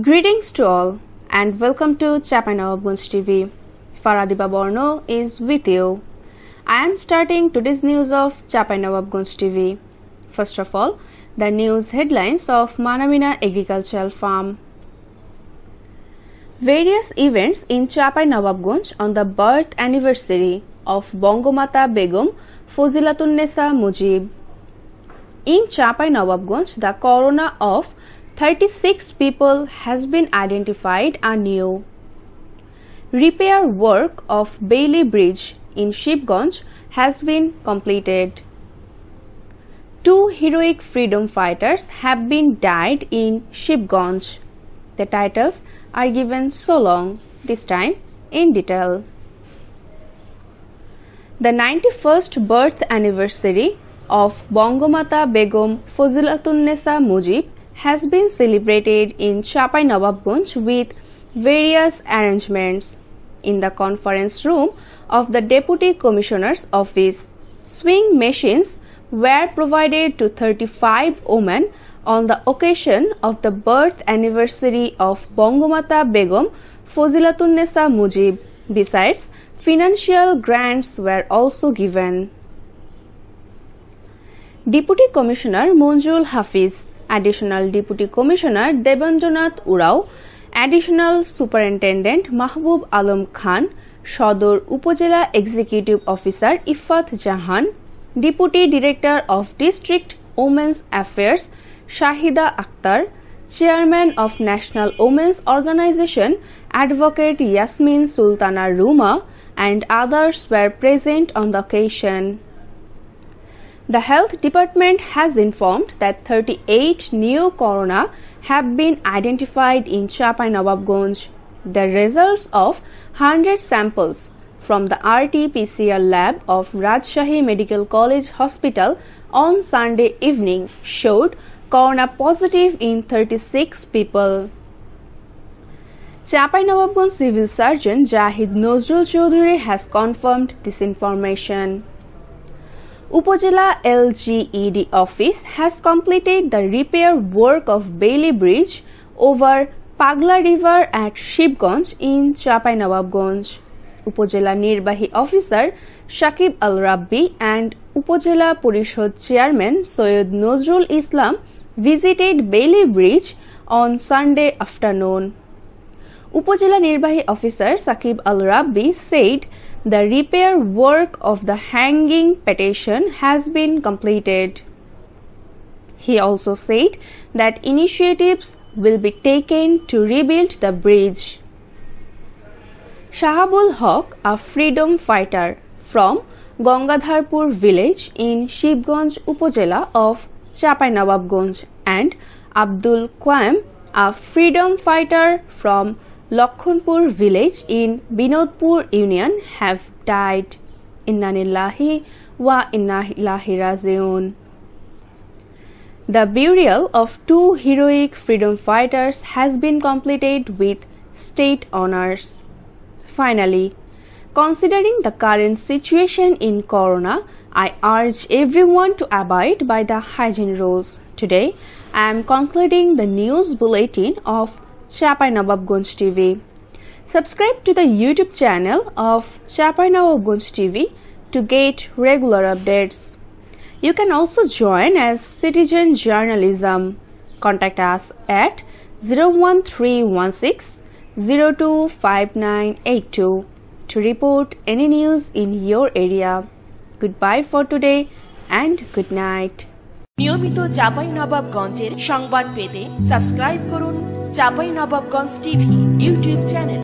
Greetings to all and welcome to Chapainawabganj TV. Faradiba Borno is with you. I am starting today's news of Chapainawabganj TV. First of all, the news headlines of Manamina Agricultural Farm. Various events in Chapainawabganj on the birth anniversary of Bangomata Begum Fazilatunnesa Mujib. In Chapainawabganj, the corona of 36 people has been identified anew. Repair work of Bailey Bridge in Shibganj has been completed. 2 heroic freedom fighters have been died in Shibganj. The titles are given so long, this time in detail. The 91st birth anniversary of Bangomata Begum Fazilatunnesa Mujib has been celebrated in Chapainawabganj with various arrangements. In the conference room of the Deputy Commissioner's office, swing machines were provided to 35 women on the occasion of the birth anniversary of Bangomata Begum Fazilatunnesa Mujib. Besides, financial grants were also given. Deputy Commissioner Monjul Hafiz, Additional Deputy Commissioner Debendranath Urao, Additional Superintendent Mahbub Alam Khan, Shodor Upojela Executive Officer Iffat Jahan, Deputy Director of District Women's Affairs Shahida Akhtar, Chairman of National Women's Organization Advocate Yasmin Sultana Ruma, and others were present on the occasion. The Health Department has informed that 38 new corona have been identified in Chapainawabganj. The results of 100 samples from the RT-PCR lab of Rajshahi Medical College Hospital on Sunday evening showed corona positive in 36 people. Chapainawabganj Civil Surgeon Jahid Nozrul Chaudhuri has confirmed this information. Upojela LGED office has completed the repair work of Bailey Bridge over Pagla River at Shibganj in Chapainawabganj. Upojela Nirbahi Officer Shakib Al Rabbi and Upojela Porishod Chairman Soyed Nozrul Islam visited Bailey Bridge on Sunday afternoon. Upojela Nirbahi Officer Shakib Al Rabbi said the repair work of the hanging petition has been completed. He also said that initiatives will be taken to rebuild the bridge. Shahabul Haq, a freedom fighter from Gangadharpur village in Shibganj Upojela of Chapainawabganj, and Abdul Qaim, a freedom fighter from Lakhonpur village in Binodpur Union have died. Inna lillahi wa inna ilaihi rajiun. The burial of 2 heroic freedom fighters has been completed with state honors. Finally, considering the current situation in corona, I urge everyone to abide by the hygiene rules. Today, I am concluding the news bulletin of Chapainawabganj TV. Subscribe to the YouTube channel of Chapainawabganj TV to get regular updates. You can also join as citizen journalism. Contact us at 01316 025982 to report any news in your area. Goodbye for today and good night. নিয়মিত চাঁপাইনবাবগঞ্জের সংবাদ পেতে subscribe করুন Chapainawabganj TV YouTube channel.